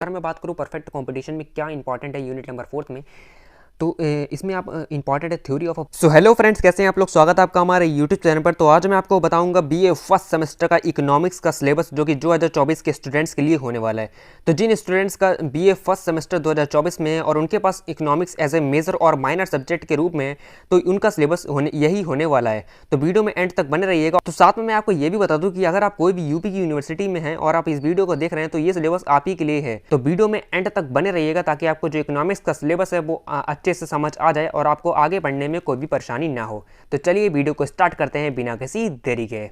अगर मैं बात करूँ परफेक्ट कंपटीशन में क्या इंपॉर्टेंट है यूनिट नंबर 4 में, तो इसमें आप इंपॉर्टेंट है theory of. So hello friends, कैसे हैं आप लोग। स्वागत है आपका हमारे यूट्यूब चैनल पर। तो आज मैं आपको बताऊंगा बीए फर्स्ट सेमेस्टर का इकोनॉमिक्स का सिलेबस जो कि 2024 के स्टूडेंट्स के लिए होने वाला है। तो जिन स्टूडेंट्स का बीए फर्स्ट सेमेस्टर 2024 में है और उनके पास इकोनॉमिक्स एज ए मेजर और माइनर सब्जेक्ट के रूप में है, तो उनका सिलेबस यही होने वाला है। तो वीडियो में एंड तक बने रहिएगा। तो साथ में मैं आपको ये भी बता दूं कि अगर आप कोई भी यूपी की यूनिवर्सिटी में हैं और आप इस वीडियो को देख रहे हैं तो ये सिलेबस आप ही के लिए है। तो वीडियो में एंड तक बने रहिएगा ताकि आपको जो इकोनॉमिक्स का सिलेबस है वो अच्छे से समझ आ जाए और आपको आगे बढ़ने में कोई भी परेशानी ना हो। तो चलिए वीडियो को स्टार्ट करते हैं बिना किसी देरी के।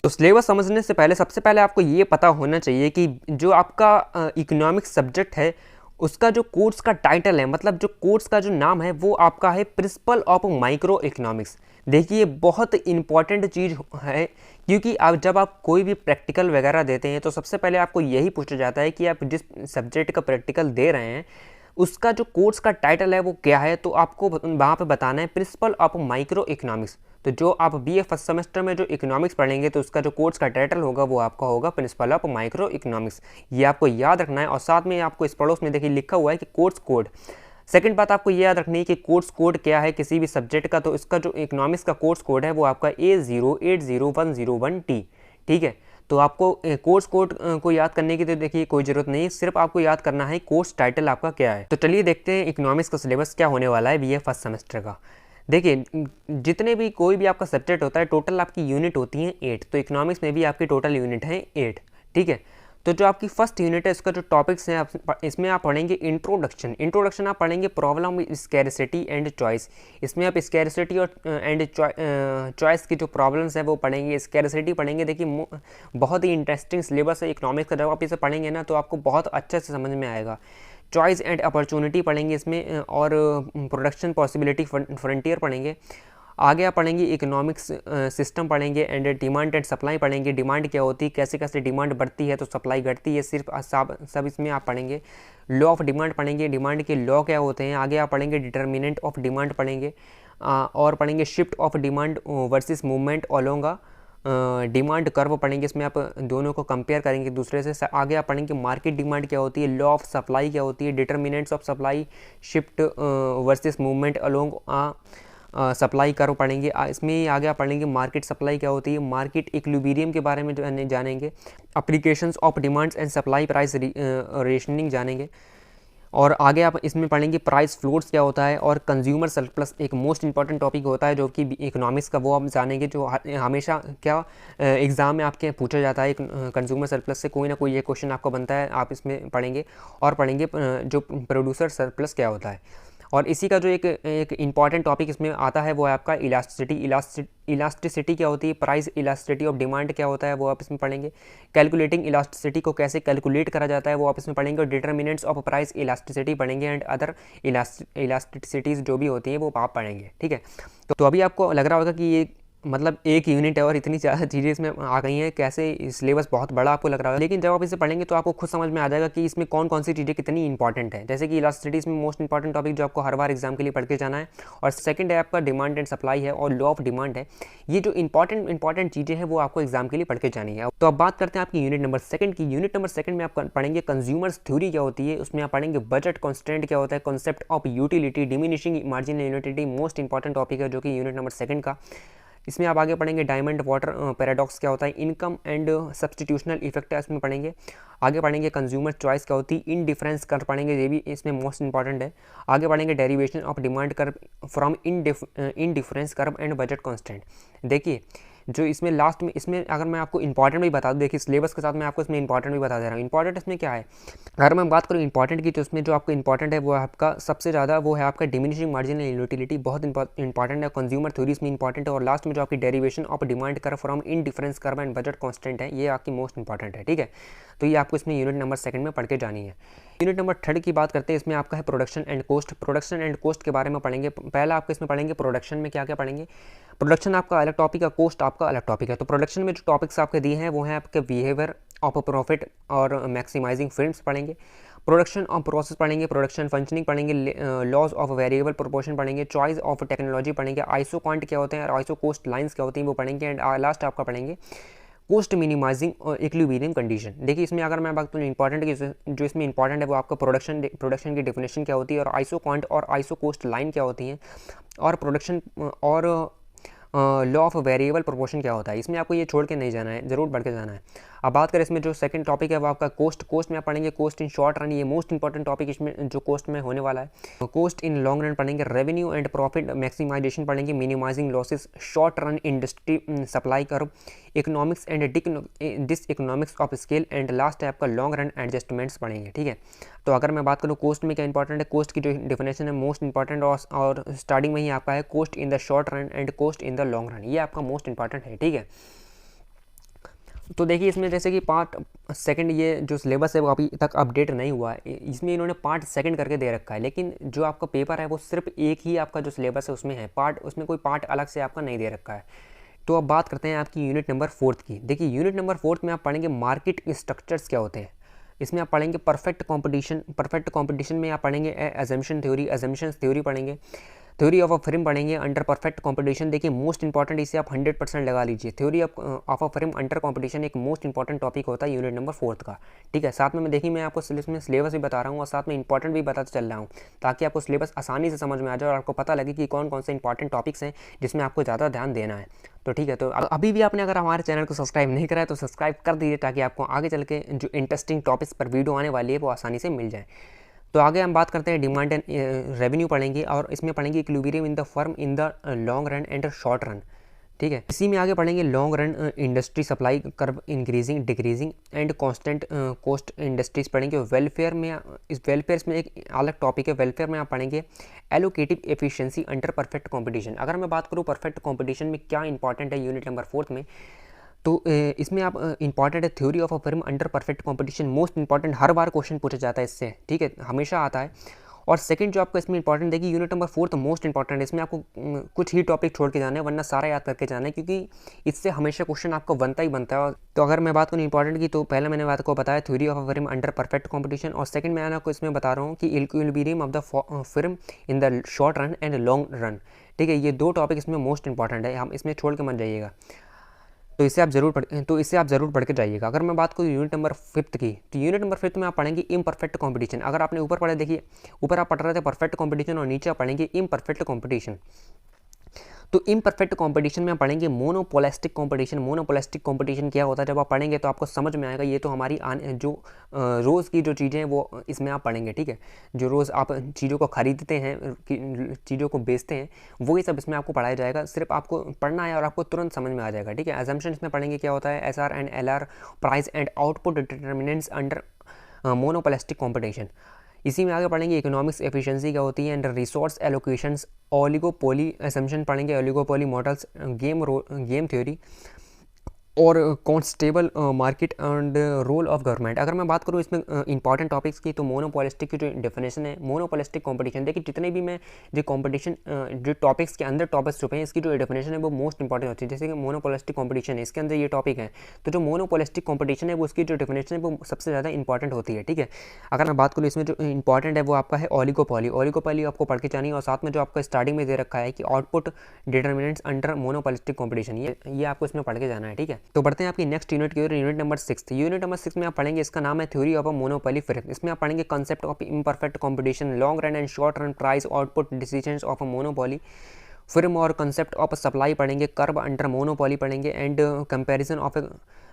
तो सिलेबस समझने से पहले सबसे पहले आपको ये पता होना चाहिए कि जो आपका इकोनॉमिक्स सब्जेक्ट है उसका जो कोर्स का टाइटल है, मतलब जो कोर्स का जो नाम है वो आपका है प्रिंसिपल ऑफ माइक्रो इकोनॉमिक्स। देखिए बहुत इंपॉर्टेंट चीज़ है, क्योंकि आप जब आप कोई भी प्रैक्टिकल वगैरह देते हैं तो सबसे पहले आपको यही पूछा जाता है कि आप जिस सब्जेक्ट का प्रैक्टिकल दे रहे हैं उसका जो कोर्स का टाइटल है वो क्या है। तो आपको वहाँ पे बताना है प्रिंसिपल ऑफ माइक्रो इकोनॉमिक्स। तो जो आप बीए फर्स्ट सेमेस्टर में जो इकोनॉमिक्स पढ़ेंगे तो उसका जो कोर्स का टाइटल होगा वो आपका होगा प्रिंसिपल ऑफ माइक्रो इकोनॉमिक्स। ये आपको याद रखना है। और साथ में आपको इस पड़ोस में देखिए लिखा हुआ है कि कोर्स कोड। सेकंड बात आपको ये याद रखनी है कि कोर्स कोड क्या है किसी भी सब्जेक्ट का। तो इसका जो इकोनॉमिक्स का कोर्स कोड है वो आपका A080101T। ठीक है, तो आपको कोर्स कोड को याद करने की तो देखिए कोई ज़रूरत नहीं, सिर्फ आपको याद करना है कोर्स टाइटल आपका क्या है। तो चलिए देखते हैं इकोनॉमिक्स का सिलेबस क्या होने वाला है बीए फर्स्ट सेमेस्टर का। देखिए जितने भी कोई भी आपका सब्जेक्ट होता है टोटल आपकी यूनिट होती हैं 8। तो इकोनॉमिक्स में भी आपकी टोटल यूनिट है 8। ठीक है, तो जो आपकी फर्स्ट यूनिट है इसका जो टॉपिक्स हैं इसमें आप पढ़ेंगे इंट्रोडक्शन आप पढ़ेंगे प्रॉब्लम स्कैरसिटी एंड चॉइस। इसमें आप स्कैरसिटी और एंड चॉइस की जो प्रॉब्लम्स है वो पढ़ेंगे, स्कैरसिटी पढ़ेंगे। देखिए बहुत ही इंटरेस्टिंग सिलेबस है इकोनॉमिक्स का। जब आप इसे पढ़ेंगे ना तो आपको बहुत अच्छे से समझ में आएगा। चॉइस एंड अपॉर्चुनिटी पढ़ेंगे इसमें, और प्रोडक्शन पॉसिबिलिटी फ्रंटियर पढ़ेंगे। आगे आप पढ़ेंगे इकोनॉमिक्स सिस्टम पढ़ेंगे एंड डिमांड एंड सप्लाई पढ़ेंगे। डिमांड क्या होती है, कैसे कैसे डिमांड बढ़ती है तो सप्लाई घटती है, सिर्फ सब इसमें आप पढ़ेंगे। लॉ ऑफ डिमांड पढ़ेंगे, डिमांड के लॉ क्या होते हैं। आगे आप पढ़ेंगे डिटर्मिनेंट ऑफ डिमांड पढ़ेंगे, और पढ़ेंगे shift of demand versus movement along demand curve पढ़ेंगे। इसमें आप दोनों को कंपेयर करेंगे दूसरे से। आगे आप पढ़ेंगे मार्केट डिमांड क्या होती है, लॉ ऑफ सप्लाई क्या होती है, determinants of supply, shift versus movement along supply curve पढ़ेंगे। इसमें आगे आप पढ़ेंगे मार्केट सप्लाई क्या होती है, मार्केट इक्विलिब्रियम के बारे में जानेंगे, applications of demands and supply price rationing जानेंगे। और आगे आप इसमें पढ़ेंगे प्राइस फ्लोर्स क्या होता है, और कंज्यूमर सरप्लस एक मोस्ट इंपॉर्टेंट टॉपिक होता है जो कि इकोनॉमिक्स का, वो आप जानेंगे जो हमेशा क्या एग्ज़ाम में आपके पूछा जाता है। कंज्यूमर सरप्लस से कोई ना कोई ये क्वेश्चन आपको बनता है, आप इसमें पढ़ेंगे। और पढ़ेंगे जो प्रोड्यूसर सरप्लस क्या होता है। और इसी का जो एक इम्पॉर्टेंट टॉपिक इसमें आता है वो है आपका इलास्टिसिटी क्या होती है, प्राइस इलास्टिसिटी ऑफ डिमांड क्या होता है वो आप इसमें पढ़ेंगे। कैलकुलेटिंग इलास्टिसिटी को कैसे कैलकुलेट करा जाता है वो आप इसमें पढ़ेंगे। और डिटर्मिनेंट्स ऑफ प्राइस इलास्टिसिटी पढ़ेंगे एंड अदर इलास्टिसिटीज़ जो भी होती हैं वो आप पढ़ेंगे। ठीक है, तो अभी आपको लग रहा होगा कि ये मतलब एक यूनिट है और इतनी ज़्यादा चीज़ें इसमें आ गई हैं, कैसे सिलेबस बहुत बड़ा आपको लग रहा है। लेकिन जब आप इसे पढ़ेंगे तो आपको खुद समझ में आ जाएगा कि इसमें कौन कौन सी चीज़ें कितनी इंपॉर्टेंट है। जैसे कि इलास्टिसिटी में मोस्ट इंपॉर्टेंट टॉपिक जो आपको हर बार एग्जाम के लिए पढ़ के जाना है। और सेकंड है आपका डिमांड एंड सप्लाई है, और लॉ ऑफ डिमांड है। ये जो इंपॉर्टेंट चीज़ें हैं वो आपको एग्जाम के लिए पढ़ के जानी है। तो अब बात करते हैं आपकी यूनिट नंबर सेकंड की। यूनिट नंबर सेकंड में आप पढ़ेंगे कंज्यूमर्स थ्योरी क्या होती है, उसमें आप पढ़ेंगे बजट कॉन्स्टेंट क्या होता है, concept of utility, diminishing marginal utility most important topic है जो कि यूनिट नंबर सेकंड का। इसमें आप आगे पढ़ेंगे डायमंड वाटर पैराडॉक्स क्या होता है, इनकम एंड सब्स्टिट्यूशनल इफेक्ट है इसमें पढ़ेंगे। आगे पढ़ेंगे कंज्यूमर चॉइस क्या होती है, इनडिफरेंस कर पढ़ेंगे, ये भी इसमें मोस्ट इंपॉर्टेंट है। आगे पढ़ेंगे derivation of demand curve from indifference curve and budget constant. देखिए जो इसमें लास्ट में, इसमें अगर मैं आपको इंपॉर्टेंट भी बता दूँ, देखिए सिलेबस के साथ मैं आपको इसमें इंपॉर्टेंट भी बता दे रहा हूँ। इंपॉर्टेंट इसमें क्या है, अगर मैं बात करूँ इंपॉर्टेंट की, तो इसमें जो आपको इंपॉर्टेंट है वो आपका सबसे ज़्यादा वो है आपका डिमिनिशिंग मार्जिनल यूटिलिटी, बहुत इंपॉर्टेंट है। कंज्यूमर थ्योरी इसमें इंपॉर्टेंट है। और लास्ट में जो आपकी derivation of demand curve from indifference curve and budget constant है, ये आपकी मोस्ट इंपॉर्टेंट है। ठीक है, तो ये आपको इसमें यूनिट नंबर सेकंड में पढ़ के जानी है। यूनिट नंबर थर्ड की बात करते हैं, इसमें आपका है production and cost. Production and cost के बारे में पढ़ेंगे। पहला आपको इसमें पढ़ेंगे प्रोडक्शन में क्या क्या पढ़ेंगे। प्रोडक्शन आपका अलग टॉपिक है, कोस्ट आपका अलग टॉपिक है। तो प्रोडक्शन में जो टॉपिक्स आपके दिए हैं वो हैं आपके बिहेवियर ऑफ प्रॉफिट और मैक्सिमाइजिंग फिल्म्स पढ़ेंगे। प्रोडक्शन ऑफ प्रोसेस पढ़ेंगे, प्रोडक्शन फंक्शनिंग पढ़ेंगे, लॉज ऑफ वेरिएबल प्रोपोर्शन पढ़ेंगे, चॉइस ऑफ टेक्नोलॉजी पढ़ेंगे, आइसो क्वांट क्या होते हैं और आइसो कोस्ट लाइंस क्या होती हैं वो पढ़ेंगे, एंड लास्ट आपका पढ़ेंगे कोस्ट मिनिमाइजिंग और इक्विलिब्रियम कंडीशन। देखिए इसमें अगर मैं बात करूँ इंपॉर्टेंट जो इसमें इंपॉर्टेंट है वो आपका प्रोडक्शन की डेफिनेशन क्या होती है और आइसो क्वांट और आइसो कोस्ट लाइन क्या होती हैं, और प्रोडक्शन और लॉ ऑफ वेरिएबल प्रोपोर्शन क्या होता है। इसमें आपको ये छोड़ के नहीं जाना है, ज़रूर बढ़ के जाना है। अब बात करें इसमें जो सेकंड टॉपिक है वो आपका कोस्ट में आप पढ़ेंगे कोस्ट इन शॉर्ट रन, ये मोस्ट इंपॉर्टेंट टॉपिक इसमें जो कोस्ट में होने वाला है। कोस्ट इन लॉन्ग रन पढ़ेंगे, रेवेन्यू एंड प्रॉफिट मैक्सिमाइजेशन पढ़ेंगे, minimising losses, short run industry supply curve, economics and diseconomics of scale, and last है आपका लॉन्ग रन एडजस्टमेंट्स पढ़ेंगे। ठीक है, तो अगर मैं बात करूँ कोस्ट में क्या इंपॉर्टेंट है, कोस्ट की जो डेफिनेशन है मोस्ट इंपॉर्टेंट और स्टार्टिंग में ही आपका है cost in the short run and cost in the long run, ये आपका मोस्ट इंपॉर्टेंट है। ठीक है, तो देखिए इसमें जैसे कि पार्ट सेकंड ये जो सिलेबस है वो अभी तक अपडेट नहीं हुआ है, इसमें इन्होंने पार्ट सेकंड करके दे रखा है, लेकिन जो आपका पेपर है वो सिर्फ एक ही आपका जो सिलेबस है उसमें है, उसमें कोई पार्ट अलग से आपका नहीं दे रखा है। तो अब बात करते हैं आपकी यूनिट नंबर 4 की। देखिए यूनिट नंबर 4 में आप पढ़ेंगे मार्केट स्ट्रक्चर्स क्या होते हैं। इसमें आप पढ़ेंगे परफेक्ट कंपटीशन में आप पढ़ेंगे अजम्पशन थ्योरी पढ़ेंगे, थ्योरी ऑफ अ फिल्म पढ़ेंगे, अंडर परफेक्ट कंपटीशन। देखिए मोस्ट इंपॉर्टेंट, इसे आप 100% लगा लीजिए, theory of a film under competition एक मोस्ट इंपॉर्टेंट टॉपिक होता है यूनिट नंबर 4 का। ठीक है, साथ में देखिए मैं आपको सिलेबस भी बता रहा हूँ और साथ में इंपॉर्टेंट भी बताते चल रहा हूँ, ताकि आपको सिलेबस आसानी से समझ में आ जाए और आपको पता लगे कि कौन कौन से इंपॉर्टेंट टॉपिक्स हैं जिसमें आपको ज़्यादा ध्यान देना है। तो ठीक है, तो अभी भी आपने अगर हमारे चैनल को सब्सक्राइब नहीं करा है तो सब्सक्राइब कर दीजिए, ताकि आपको आगे चल के जो इंटरेस्टिंग टॉपिक्स पर वीडियो आने वाली है वो आसानी से मिल जाए। तो आगे हम बात करते हैं डिमांड एंड रेवेन्यू पढ़ेंगे, और इसमें पढ़ेंगे equilibrium in the firm in the long run and short run. ठीक है, इसी में आगे पढ़ेंगे long run industry supply curve increasing decreasing and constant cost industries पढ़ेंगे। वेलफेयर में एक अलग टॉपिक है, वेलफेयर में आप पढ़ेंगे allocative efficiency under perfect competition. अगर मैं बात करूँ परफेक्ट कंपटीशन में क्या इंपॉर्टेंट है यूनिट नंबर 4 में, तो इसमें आप इंपॉर्टेंट है theory of a film under perfect competition, most important, her bar question पूछा जाता है इससे। ठीक है, हमेशा आता है। और सेकंड जो आपको इसमें इंपॉर्टेंट देखिए यूनिट नंबर 4 तो मोस्ट इंपॉर्टेंट है, इसमें आपको कुछ ही टॉपिक छोड़ के जाना है, वरना सारा याद करके जाना है, क्योंकि इससे हमेशा क्वेश्चन आपको बनता ही बनता है। तो अगर मैं बात करूँ इंपॉर्टेंट की, तो पहले मैंने बात को बताया theory of a film under perfect competition, और सेकंड मैं आपको इसमें बता रहा हूँ कि equilibrium of the film in the short run and long run. ठीक है, ये दो टॉपिक इसमें मोस्ट इंपॉर्टेंट है, हम इसमें छोड़ के मत जाइएगा, तो इसे आप ज़रूर पढ़ के जाइएगा। अगर मैं बात करूँ यूनिट नंबर 5 की, तो यूनिट नंबर 5 में आप पढ़ेंगे इम्परफेक्ट कंपटीशन। अगर आपने ऊपर पढ़े, देखिए ऊपर आप पढ़ रहे थे परफेक्ट कंपटीशन और नीचे आप पढ़ेंगे इम्परफेक्ट कंपटीशन। तो इम्परफेक्ट कंपटीशन में आप पढ़ेंगे मोनोपोलिस्टिक कंपटीशन क्या होता है। जब आप पढ़ेंगे तो आपको समझ में आएगा, ये तो हमारी जो रोज़ की जो चीज़ें हैं वो इसमें आप पढ़ेंगे। ठीक है, जो रोज़ आप चीज़ों को खरीदते हैं, चीज़ों को बेचते हैं, वो ये सब इसमें आपको पढ़ाया जाएगा, सिर्फ आपको पढ़ना है और आपको तुरंत समझ में आ जाएगा। ठीक है, अजम्पशन इसमें पढ़ेंगे क्या होता है, SR and LR price and output determinants under monopolistic competition. इसी में आगे पढ़ेंगे इकोनॉमिक्स एफिशिएंसी क्या होती है and resource allocations, oligopoly assumption पढ़ेंगे, ओलिगोपोली मॉडल्स, गेम थ्योरी और contestable market and role of government. अगर मैं बात करूँ इसमें इंपॉर्टेंट टॉपिक्स की, तो मोनोपोलिस्टिक की जो डेफिनेशन है, मोनोपोलिस्टिक कंपटीशन, देखिए जितने भी मैं जो कंपटीशन जो टॉपिक्स के अंदर टॉपिक्स छुपे हैं, इसकी जो डेफिनेशन है वो मोस्ट इंपॉर्टेंट होती है। जैसे कि मोनोपोलिस्टिक कंपटीशन है, इसके अंदर ये टॉपिक है, तो जो मोनोपोलिस्टिक कंपटीशन है वो उसकी जो डेफिनेशन है वो सबसे ज़्यादा इंपॉर्टेंट होती है। ठीक है, अगर मैं बात करूँ इसमें जो इंपॉर्टेंट है वो आपका है ओलिगोपोली आपको पढ़ के जानी है, और साथ में जो आपका स्टार्टिंग में दे रखा है कि output determinants under monopolistic competition, ये आपको इसमें पढ़ के जाना है। ठीक है, तो बढ़ते हैं आपकी नेक्स्ट यूनिट की ओर, यूनिट नंबर 6। यूनिट नंबर 6 में आप पढ़ेंगे, इसका नाम है theory of a monopoly film. इसमें आप पढ़ेंगे concept of imperfect competition, long run and short run price output decisions of a monopoly film, और कंसेप्ट ऑफ सप्लाई पढ़ेंगे, कर्व अंडर मोनोपोली पढ़ेंगे, एंड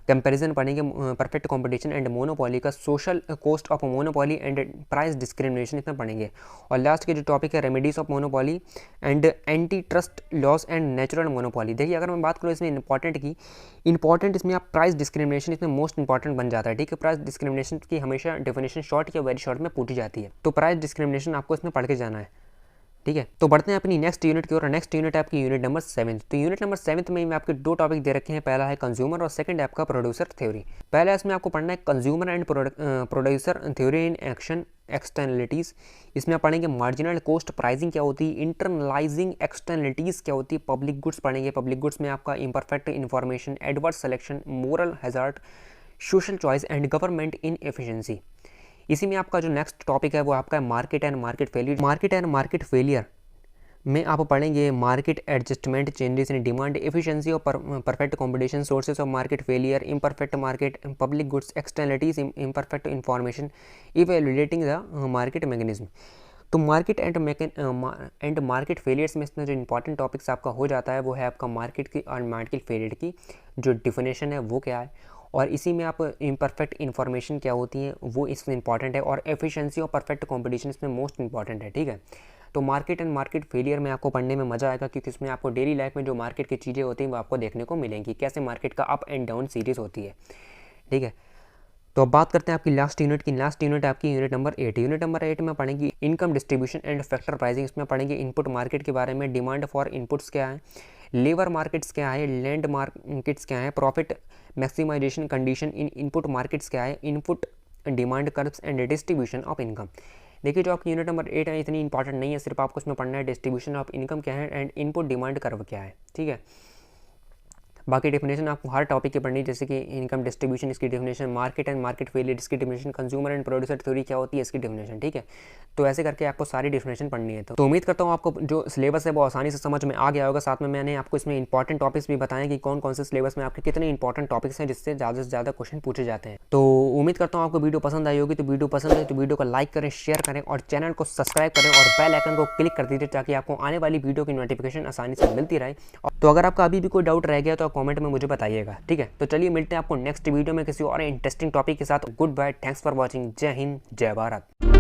कंपैरिजन पढ़ेंगे परफेक्ट कंपटीशन एंड मोनोपोली का, social cost of monopoly and price discrimination इसमें पढ़ेंगे, और last के जो टॉपिक है remedies of monopoly and anti trust loss and natural monopoly. देखिए अगर मैं बात करूँ इसमें इंपॉर्टेंट इसमें आप प्राइस डिस्क्रिमिनेशन इसमें मोस्ट इंपॉर्टेंट बन जाता है। ठीक है, प्राइस डिस्क्रिमिनेशन की हमेशा डेफिनेशन शॉर्ट या वेरी शॉर्ट में पूछी जाती है, तो प्राइस डिस्क्रिमिनेशन आपको इसमें पढ़ के जाना है। ठीक है, तो बढ़ते हैं अपनी नेक्स्ट यूनिट की ओर। नेक्स्ट यूनिट है आपकी यूनिट नंबर 7। तो यूनिट नंबर 7 में आपके दो टॉपिक दे रखे हैं, पहला है कंज्यूमर और सेकंड है आपका प्रोड्यूसर थ्योरी। पहला इसमें आपको पढ़ना है consumer and producer theory in action externalities. इसमें आप पढ़ेंगे मार्जिनल कॉस्ट प्राइसिंग क्या होती है, इंटरनलाइजिंग एक्सटर्नलिटीज़ क्या होती है, पब्लिक गुड्स पढ़ेंगे, पब्लिक गुड्स में आपका imperfect information, adverse selection, moral hazard, social choice and government in efficiency. इसी में आपका जो नेक्स्ट टॉपिक है वो आपका है market and market failure. Market and market failure में आप पढ़ेंगे market adjustment, changes in demand, efficiency और perfect competition, sources of market failure, imperfect market, public goods, externalities, imperfect information, evaluating the market mechanism. तो market and market failures में इसमें जो important topics आपका हो जाता है वो है आपका मार्केट की और मार्केट फेलियर की जो डिफिनेशन है वो क्या है, और इसी में आप इम्परफेक्ट इन्फॉर्मेशन क्या होती है वो इसमें इंपॉर्टेंट है, और एफिशिएंसी और परफेक्ट कॉम्पिटिशन इसमें मोस्ट इंपॉर्टेंट है। ठीक है, तो मार्केट एंड मार्केट फेलियर में आपको पढ़ने में मज़ा आएगा, क्योंकि इसमें आपको डेली लाइफ में जो मार्केट की चीज़ें होती हैं वो आपको देखने को मिलेंगी, कैसे मार्केट का अप एंड डाउन सीरीज होती है। ठीक है, तो अब बात करते हैं आपकी लास्ट यूनिट की। लास्ट यूनिट आपकी यूनिट नंबर 8। यूनिट नंबर 8 में पढ़ेंगे income distribution and factor pricing. इसमें पढ़ेंगे इनपुट मार्केट के बारे में, डिमांड फॉर इनपुट्स क्या है, लेबर मार्केट्स क्या है, लैंड मार्केट्स क्या है, profit maximisation condition in input markets क्या है, input demand curves and distribution of income. देखिए, जो आपकी यूनिट नंबर 8 है इतनी इंपॉर्टेंट नहीं है, सिर्फ आपको उसमें पढ़ना है डिस्ट्रीब्यूशन ऑफ इनकम क्या है एंड इनपुट डिमांड कर्व क्या है। ठीक है, बाकी डेफिनेशन आपको हर टॉपिक की पढ़नी है, जैसे कि इनकम डिस्ट्रीब्यूशन इसकी definition, market and market failure इसकी definition, consumer and producer theory क्या होती है इसकी डेफिनेशन। ठीक है, तो ऐसे करके आपको सारी डेफिनेशन पढ़नी है। तो उम्मीद करता हूँ आपको जो सिलेबस है वो आसानी से समझ में आ गया होगा। साथ में मैंने आपको इसमें इंपॉर्टेंट टॉपिक्स भी बताएं कि कौन कौन से सिलेबस में आपके कितने इंपॉर्टेंट टॉपिक्स हैं जिससे ज़्यादा से ज़्यादा क्वेश्चन पूछे जाते हैं। तो उम्मीद करता हूँ आपको वीडियो पसंद आई होगी। तो वीडियो पसंद है तो वीडियो को लाइक करें, शेयर करें और चैनल को सब्सक्राइब करें और बेल आइकन को क्लिक कर दीजिए ताकि आपको आने वाली वीडियो की नोटिफिकेशन आसानी से मिलती रहे। तो अगर आपका अभी भी कोई डाउट रह गया तो आप कमेंट में मुझे बताइएगा। ठीक है, तो चलिए मिलते हैं आपको नेक्स्ट वीडियो में किसी और इंटरेस्टिंग टॉपिक के साथ। Good bye, thanks for watching. जय हिंद, जय भारत।